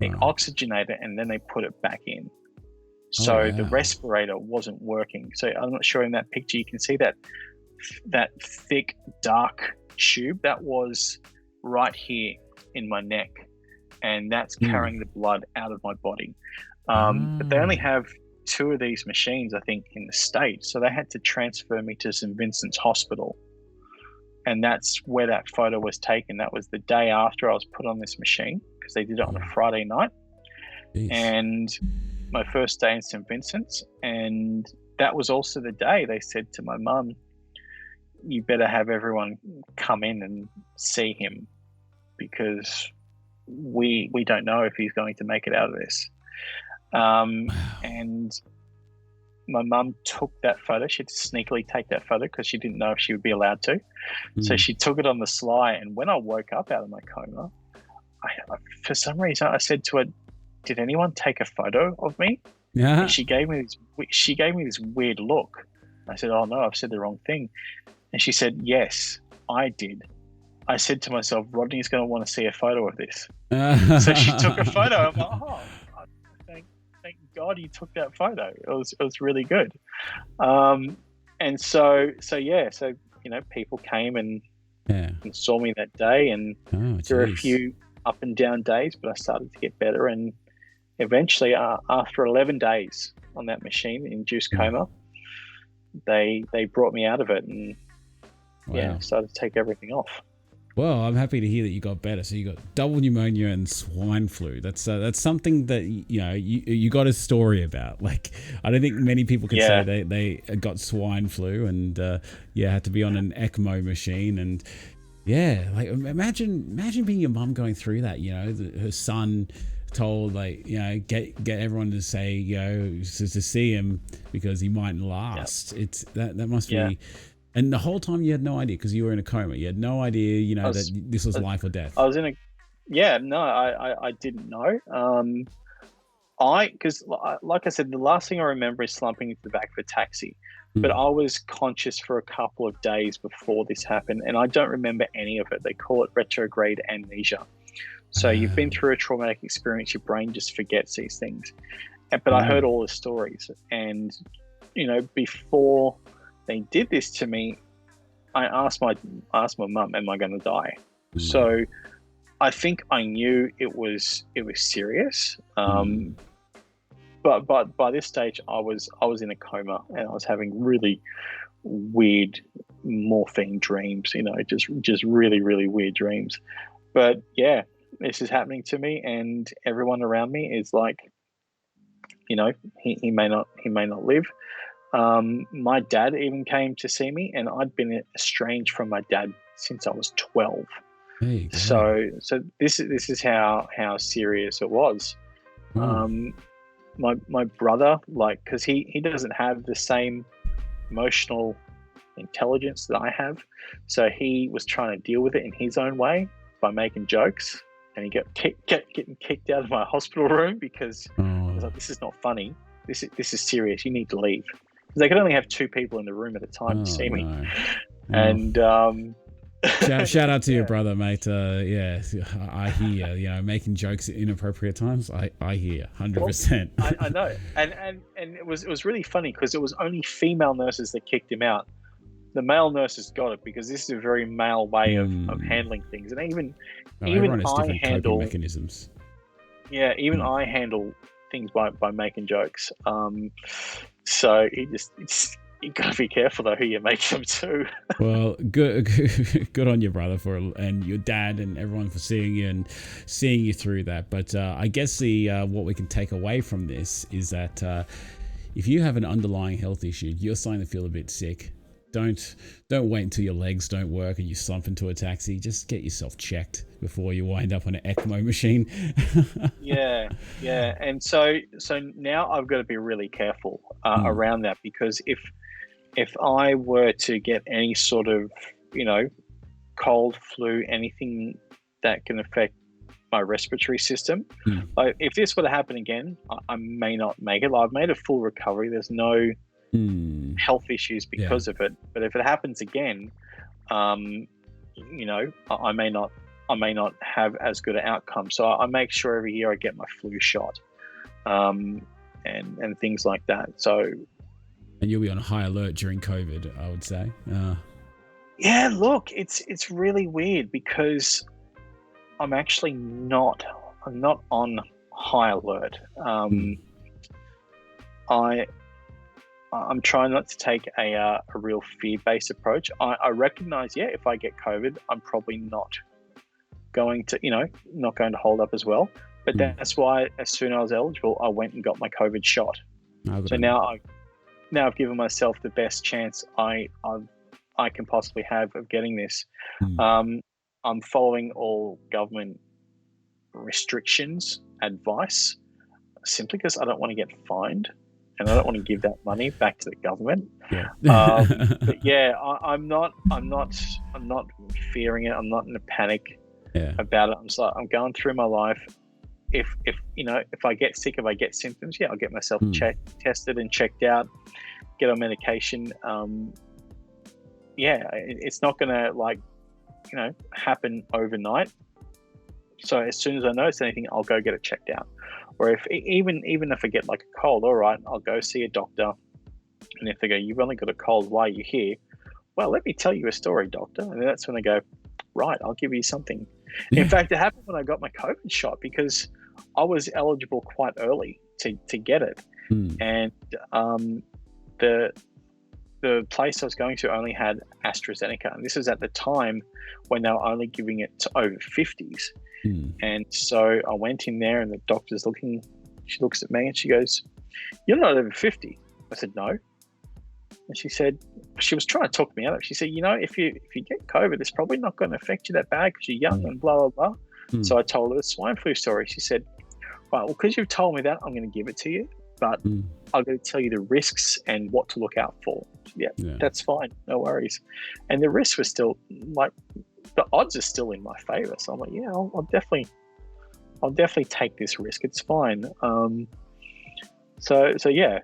they oxygenate it, and then they put it back in. So the respirator wasn't working. So I'm not sure in that picture you can see that thick, dark tube that was right here in my neck, and that's carrying the blood out of my body. But they only have 2 of these machines, I think, in the States. So they had to transfer me to St. Vincent's Hospital. And that's where that photo was taken. That was the day after I was put on this machine, because they did it on a Friday night. Jeez. And my first day in St. Vincent's. And that was also the day they said to my mum, "You better have everyone come in and see him, because we don't know if he's going to make it out of this." And my mum took that photo. She had to sneakily take that photo because she didn't know if she would be allowed to. So she took it on the sly. And when I woke up out of my coma, I for some reason, I said to her, "Did anyone take a photo of me?" Yeah. And she gave me this weird look. I said, "Oh no, I've said the wrong thing." And she said, "Yes, I did." I said to myself, Rodney's going to want to see a photo of this. So she took a photo. I'm like, "Oh, thank God you took that photo. It was really good." And so people came and saw me that day, and there were a few up and down days, but I started to get better. And eventually, after 11 days on that machine, induced coma, they brought me out of it, and started to take everything off. Well, I'm happy to hear that you got better. So you got double pneumonia and swine flu. That's something that you got a story about. Like, I don't think many people can say they got swine flu and had to be on an ECMO machine. And like imagine being your mum going through that. Her son told, like, get everyone to say, to see him because he mightn't last. Yep. It's that must be. And the whole time you had no idea because you were in a coma. You had no idea, that this was life or death. I was in a. Yeah, no, I didn't know. Because like I said, the last thing I remember is slumping into the back of a taxi. But I was conscious for a couple of days before this happened, and I don't remember any of it. They call it retrograde amnesia. So you've been through a traumatic experience, your brain just forgets these things. But I heard all the stories, and before they did this to me, I asked my mum, "Am I going to die?" So I think I knew it was serious. But by this stage, I was in a coma, and I was having really weird morphine dreams. Just really, really weird dreams. But yeah, this is happening to me, and everyone around me is like, he may not live. My dad even came to see me, and I'd been estranged from my dad since I was 12. Hey, so this is how serious it was. My brother, because he doesn't have the same emotional intelligence that I have, so he was trying to deal with it in his own way by making jokes, and he kept getting kicked out of my hospital room because I was like, "This is not funny. This is serious. You need to leave." Because they could only have 2 people in the room at a time to see me, and shout out to your brother, mate. Yeah, I hear. Making jokes at inappropriate times. I hear 100%. I know, and it was really funny because it was only female nurses that kicked him out. The male nurses got it because this is a very male way of handling things, and even I handle mechanisms. Yeah, even I handle things by making jokes. So you gotta be careful though who you make them to. Well, good on your brother and your dad and everyone for seeing you through that. But I guess what we can take away from this is that if you have an underlying health issue, you're starting to feel a bit sick. Don't wait until your legs don't work and you slump into a taxi. Just get yourself checked before you wind up on an ECMO machine. Yeah. And so now I've got to be really careful around that, because if I were to get any sort of, cold, flu, anything that can affect my respiratory system, if this were to happen again, I may not make it. I've made a full recovery. There's no health issues because of it. But if it happens again, I may not have as good an outcome. So I make sure every year I get my flu shot, and things like that. So. And you'll be on high alert during COVID, I would say. Yeah, look, it's really weird because I'm actually not on high alert. I'm trying not to take a real fear-based approach. I recognize, if I get COVID, I'm probably not going to hold up as well. But that's why as soon as I was eligible, I went and got my COVID shot. So now I've given myself the best chance I can possibly have of getting this. I'm following all government restrictions, advice, simply because I don't want to get fined, and I don't want to give that money back to the government. But yeah, I'm not fearing it. I'm not in a panic about it. I'm going through my life. If I get sick, if I get symptoms, I'll get myself tested and checked out, get on medication. It's not gonna happen overnight. So as soon as I notice anything, I'll go get it checked out. Or if even if I get like a cold, all right, I'll go see a doctor. And if they go, "You've only got a cold, why are you here?" "Well, let me tell you a story, doctor." And that's when they go, "Right, I'll give you something." In fact, it happened when I got my COVID shot, because I was eligible quite early to get it. And the place I was going to only had AstraZeneca. And this was at the time when they were only giving it to over 50s. And so I went in there, and the doctor's looking. She looks at me and she goes, "You're not over 50. I said, "No." And she said, she was trying to talk me out of it. She said, if you get COVID, it's probably not going to affect you that bad because you're young and blah, blah, blah. So I told her the swine flu story. She said, well, because you've told me that, I'm going to give it to you, but I'm going to tell you the risks and what to look out for. Yeah, that's fine. No worries. And the risks were still like, the odds are still in my favor. So I'm like, yeah, I'll definitely take this risk. It's fine. So yeah.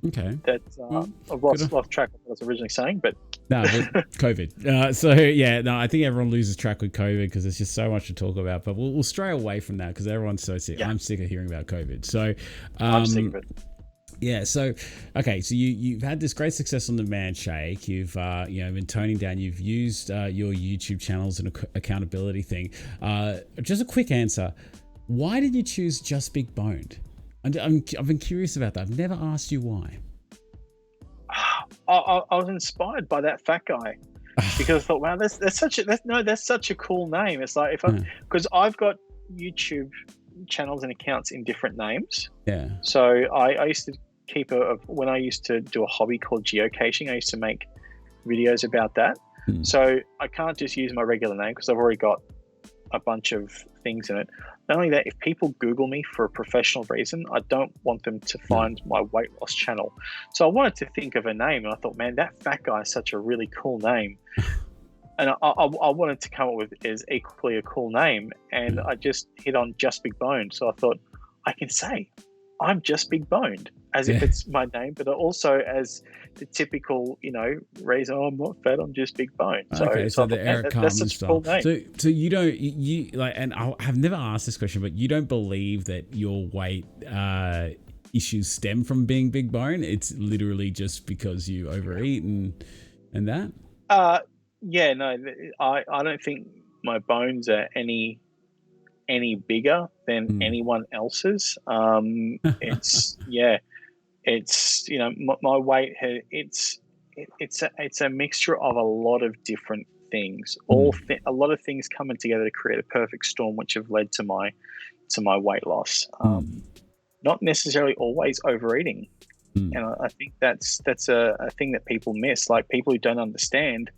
Okay. That's I've lost track of what I was originally saying, but no, COVID. So yeah, no, I think everyone loses track with COVID because there's just so much to talk about. But we'll stray away from that because everyone's so sick. Yeah. I'm sick of hearing about COVID. So I'm sick of it. Yeah. So okay. So you've had this great success on the Man Shake. You've been toning down. You've used your YouTube channels and accountability thing. Just a quick answer. Why did you choose Just Big Boned? I've been curious about that. I've never asked you why. I was inspired by that fat guy because I thought, wow, that's such a cool name. It's like because I've got YouTube channels and accounts in different names. Yeah. So I used to keep when I used to do a hobby called geocaching. I used to make videos about that. So I can't just use my regular name because I've already got a bunch of things in it. Not only that, if people Google me for a professional reason, I don't want them to find my weight loss channel. So I wanted to think of a name, and I thought, man, that fat guy is such a really cool name. And I wanted to come up with is equally a cool name, and I just hit on Just Big Boned. So I thought, I can say I'm Just Big Boned as if it's my name, but also as the typical, reason, I'm not fat, I'm just big boned. So the Eric Carmen style. Cool so you like, and I have never asked this question, but you don't believe that your weight issues stem from being big bone? It's literally just because you overeat and that? Yeah, no, I don't think my bones are any bigger than anyone else's. It's my weight it's a mixture of a lot of different things, a lot of things coming together to create a perfect storm, which have led to my weight loss. Not necessarily always overeating, and I think that's a thing that people miss. Like, people who don't understand,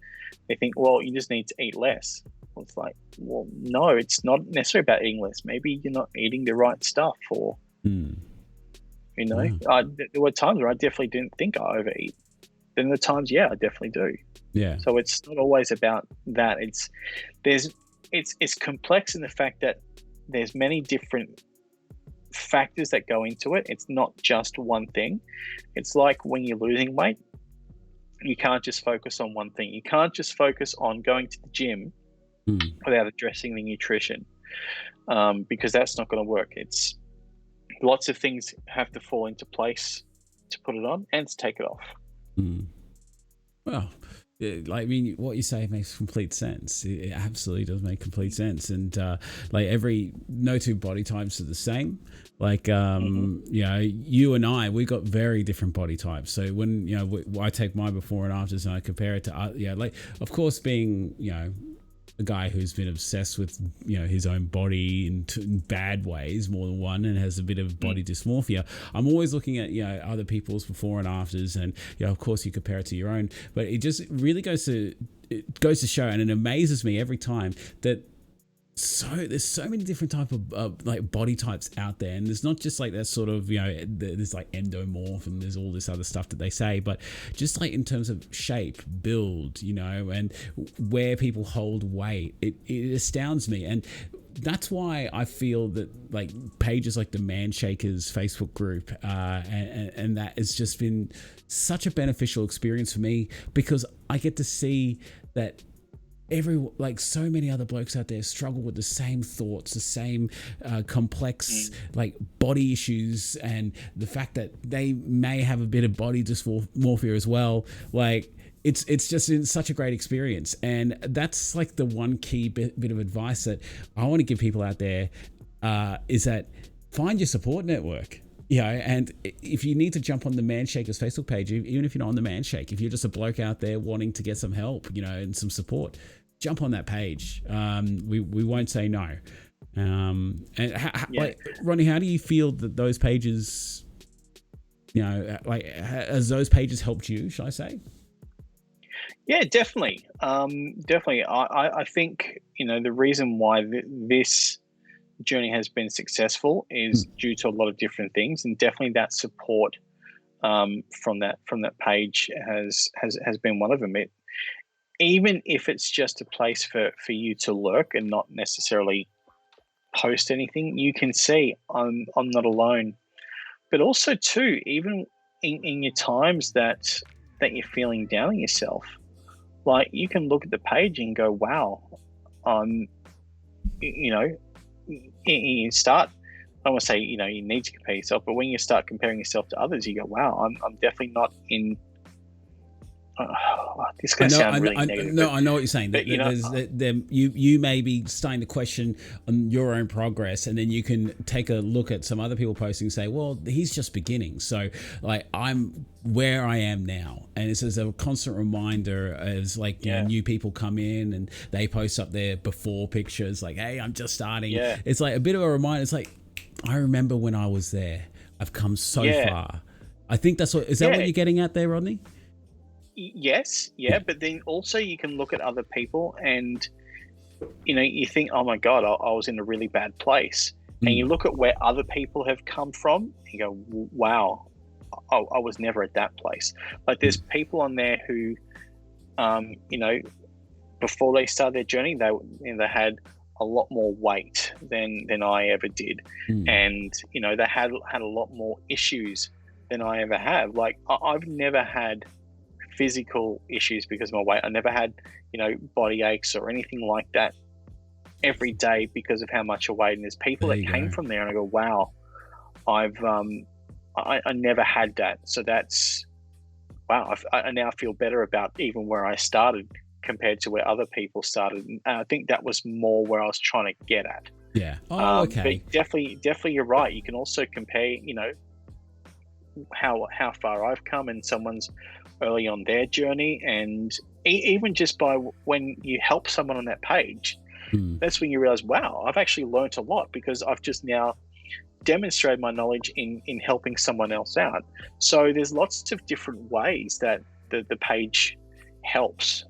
they think, well, you just need to eat less. Well, it's like, well, no, it's not necessarily about eating less. Maybe you're not eating the right stuff, or there were times where I definitely didn't think I overeat. Then the times, I definitely do. Yeah. So it's not always about that. It's complex in the fact that there's many different factors that go into it. It's not just one thing. It's like when you're losing weight, you can't just focus on one thing. You can't just focus on going to the gym without addressing the nutrition, because that's not going to work. It's lots of things have to fall into place to put it on and to take it off. Well, what you say makes complete sense. It absolutely does make complete sense. And no two body types are the same. Like, you and I, we got very different body types. So when, I take my before and afters and I compare it to, of course, being, a guy who's been obsessed with his own body in bad ways, more than one, and has a bit of body dysmorphia. I'm always looking at other people's before and afters, and of course you compare it to your own, but it just really goes to show, and it amazes me every time that there's so many different type of body types out there, and there's not just like that sort of there's like endomorph and there's all this other stuff that they say, but just like in terms of shape, build, and where people hold weight, it astounds me. And that's why I feel that like pages like the Man Shakers Facebook group and that has just been such a beneficial experience for me, because I get to see that so many other blokes out there struggle with the same thoughts, the same complex body issues, and the fact that they may have a bit of body dysmorphia as well. Like, it's just such a great experience, and that's like the one key bit of advice that I want to give people out there is that find your support network. And if you need to jump on the Man Shakers Facebook page, even if you're not on the Man Shake, if you're just a bloke out there wanting to get some help, and some support, jump on that page. We won't say no. Rodney, how do you feel that those pages, has those pages helped you, should I say? Yeah, definitely. Definitely. I think, the reason why this journey has been successful is due to a lot of different things, and definitely that support from that page has been one of them. Even if it's just a place for you to lurk and not necessarily post anything, you can see I'm not alone. But also too, even in your times that you're feeling down on yourself, like you can look at the page and go, wow, you know, you start. I don't want to say you need to compare yourself, but when you start comparing yourself to others, you go, wow, I'm definitely not in. This is going to sound really negative. No, I know what you're saying. But, you may be starting to question on your own progress, and then you can take a look at some other people posting and say, well, he's just beginning. So like I'm where I am now. And it's as a constant reminder as like, you know, new people come in and they post up their before pictures like, hey, I'm just starting. Yeah. It's like a bit of a reminder. It's like, I remember when I was there. I've come so far. I think that's is that what you're getting at there, Rodney? Yes, but then also you can look at other people and you think, oh my god, I was in a really bad place, and you look at where other people have come from, you go, wow, I was never at that place. Like there's people on there who before they started their journey, they had a lot more weight than I ever did, and they had a lot more issues than I ever have. Like I've never had physical issues because of my weight. I never had, body aches or anything like that every day because of how much I weighed. And there's people that came from there, and I go, wow, I never had that. So that's, wow. I now feel better about even where I started compared to where other people started. And I think that was more where I was trying to get at. Yeah. Oh, okay. But definitely you're right. You can also compare, how far I've come and someone's early on their journey, and even just by when you help someone on that page, that's when you realize, wow, I've actually learned a lot because I've just now demonstrated my knowledge in helping someone else out. So there's lots of different ways that the page helps.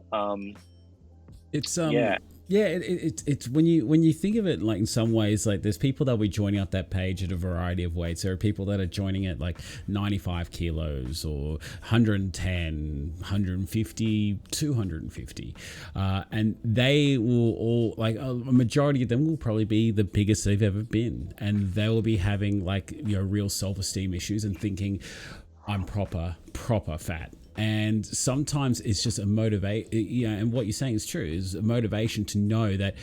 It's when you think of it, like in some ways, like there's people that will be joining up that page at a variety of weights. There are people that are joining it like 95 kilos or 110, 150, 250. And they will all, like a majority of them will probably be the biggest they've ever been. And they will be having like, real self-esteem issues and thinking, I'm proper fat. And sometimes it's just a and what you're saying is true, is a motivation to know that,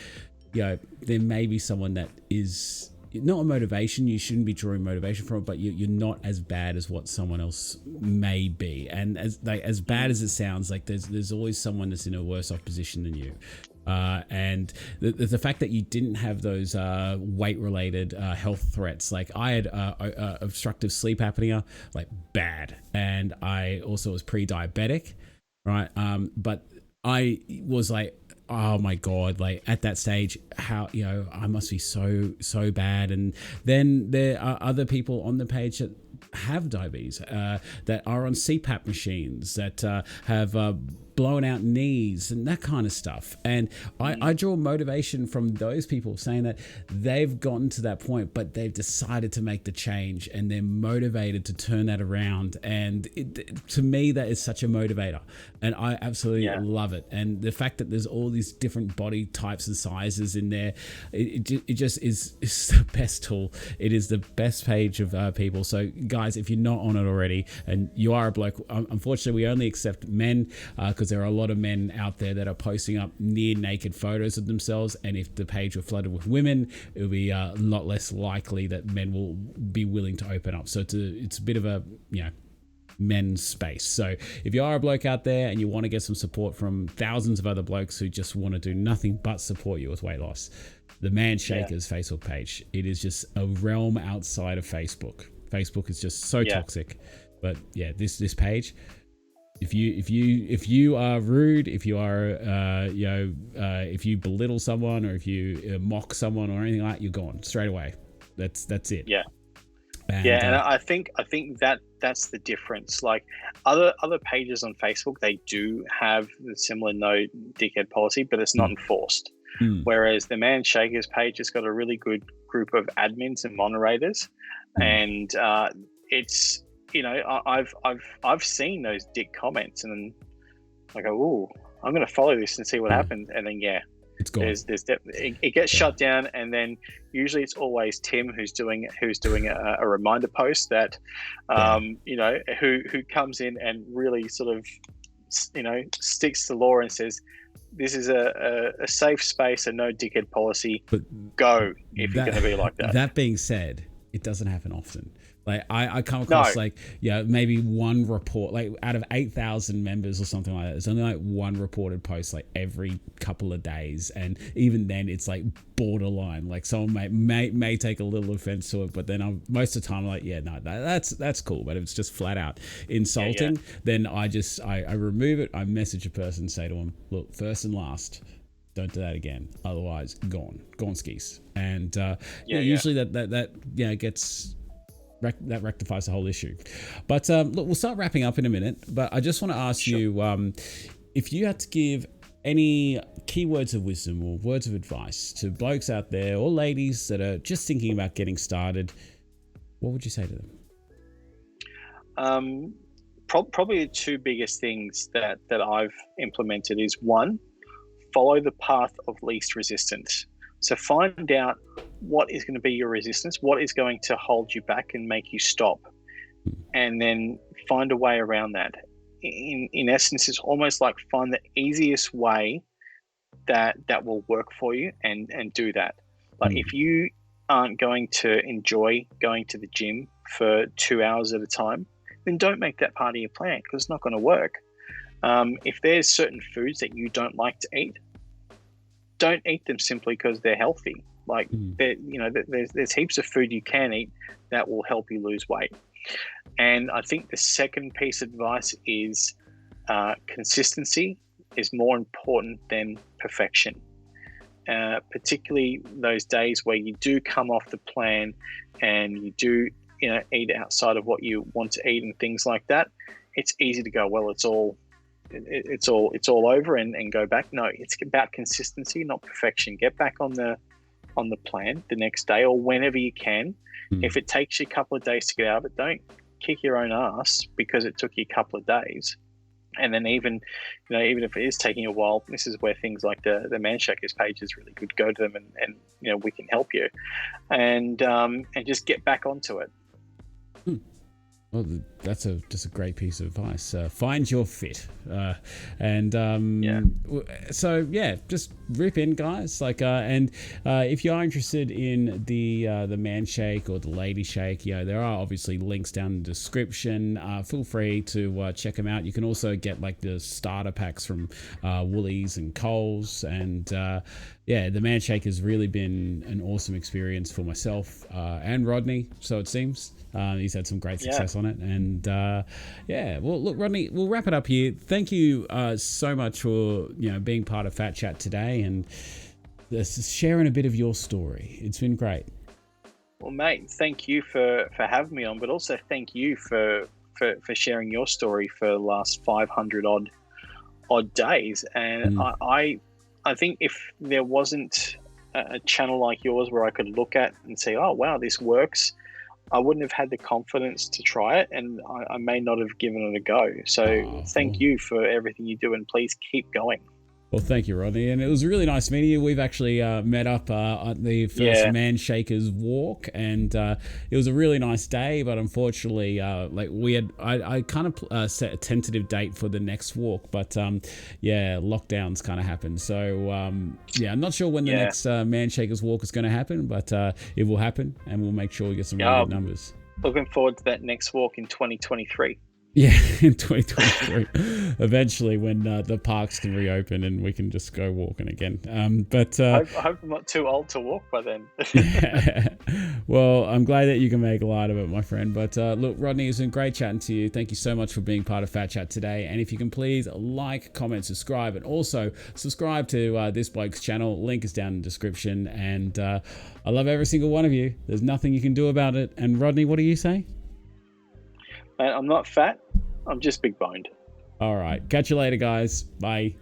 there may be someone that is not a motivation. You shouldn't be drawing motivation from it, but you're not as bad as what someone else may be. And as bad as it sounds, like there's always someone that's in a worse off position than you. And the fact that you didn't have those weight-related health threats, like I had obstructive sleep apnea, like bad, and I also was pre-diabetic, right? But I was like, oh my god, like at that stage, how I must be so bad. And then there are other people on the page that have diabetes, that are on CPAP machines, that have blown out knees and that kind of stuff. And I draw motivation from those people saying that they've gotten to that point, but they've decided to make the change and they're motivated to turn that around. And to me, that is such a motivator, and I absolutely love it. And the fact that there's all these different body types and sizes in there, it just is the best tool. It is the best page of people. So guys, if you're not on it already and you are a bloke, unfortunately we only accept men, because there are a lot of men out there that are posting up near naked photos of themselves, and if the page were flooded with women, it would be a lot less likely that men will be willing to open up. So it's a bit of a men's space. So if you are a bloke out there and you want to get some support from thousands of other blokes who just want to do nothing but support you with weight loss, the Man Shakers Facebook page, it is just a realm outside of Facebook. Facebook is just so toxic. But this page, if you are rude, if you are if you belittle someone, or if you mock someone or anything like that, you're gone straight away. That's it. And I think that's the difference. Like other pages on Facebook, they do have the similar no dickhead policy, but it's not enforced. Whereas the Man Shakers page has got a really good group of admins and moderators, and it's, you know, I've seen those dick comments, and I go, "Ooh, I'm going to follow this and see what happens," and then it's gone. It gets shut down, and then usually it's always Tim who's doing a reminder post that, you know, who comes in and really sort of, you know, sticks to law and says, this is a safe space and no dickhead policy. But go if you're going to be like that. That being said, it doesn't happen often. Like I come across maybe one report, like out of 8,000 members or something like that. There's only like one reported post like every couple of days, and even then it's like borderline. Like someone may take a little offense to it, but then most of the time I'm like, that's cool. But if it's just flat out insulting, then I remove it. I message a person, say to them, look, first and last, don't do that again. Otherwise, gone skis. And usually that gets. That rectifies the whole issue. But look, we'll start wrapping up in a minute. But I just want to ask you, if you had to give any keywords of wisdom or words of advice to blokes out there or ladies that are just thinking about getting started, what would you say to them? Probably the two biggest things that I've implemented is, one, follow the path of least resistance. So find out what is going to be your resistance, what is going to hold you back and make you stop, and then find a way around that. In essence, it's almost like find the easiest way that will work for you and do that. Like if you aren't going to enjoy going to the gym for 2 hours at a time, then don't make that part of your plan, because it's not going to work. If there's certain foods that you don't like to eat, don't eat them simply because they're healthy. Like there's heaps of food you can eat that will help you lose weight. And I think the second piece of advice is consistency is more important than perfection. Particularly those days where you do come off the plan and you do eat outside of what you want to eat and things like that. It's easy to go, well, it's all over and go back. No, it's about consistency, not perfection. Get back on the plan the next day or whenever you can. If it takes you a couple of days to get out of it, don't kick your own ass because it took you a couple of days. And then even if it is taking a while, this is where things like the Man Shakers page is really good. Go to them and we can help you, and just get back onto it. Well, that's just a great piece of advice. Find your fit, So just rip in, guys. Like, and if you are interested in the Man Shake or the Lady Shake, there are obviously links down in the description. Feel free to check them out. You can also get like the starter packs from Woolies and Coles, and the Man Shake has really been an awesome experience for myself and Rodney. So it seems. He's had some great success on it. And well, look, Rodney, we'll wrap it up here. Thank you so much for being part of Fat Chat today and sharing a bit of your story. It's been great. Well, mate, thank you for having me on, but also thank you for sharing your story for the last 500 odd days. And I think if there wasn't a channel like yours where I could look at and say, oh wow, this works, I wouldn't have had the confidence to try it, and I may not have given it a go. So thank you for everything you do, and please keep going. Well, thank you, Rodney, and it was really nice meeting you. We've actually met up at the first Man Shakers walk, and it was a really nice day. But unfortunately, I kind of set a tentative date for the next walk, but lockdowns kind of happened. So I'm not sure when the next Man Shakers walk is going to happen, but it will happen, and we'll make sure we get some really good numbers. Looking forward to that next walk in 2023. Yeah, in 2023, eventually when the parks can reopen and we can just go walking again. I hope I'm not too old to walk by then. Well, I'm glad that you can make a light of it, my friend. But look, Rodney, it's been great chatting to you. Thank you so much for being part of Fat Chat today. And if you can please like, comment, subscribe, and also subscribe to this bloke's channel. Link is down in the description. And I love every single one of you. There's nothing you can do about it. And Rodney, what do you say? I'm not fat. I'm just big boned. All right. Catch you later, guys. Bye.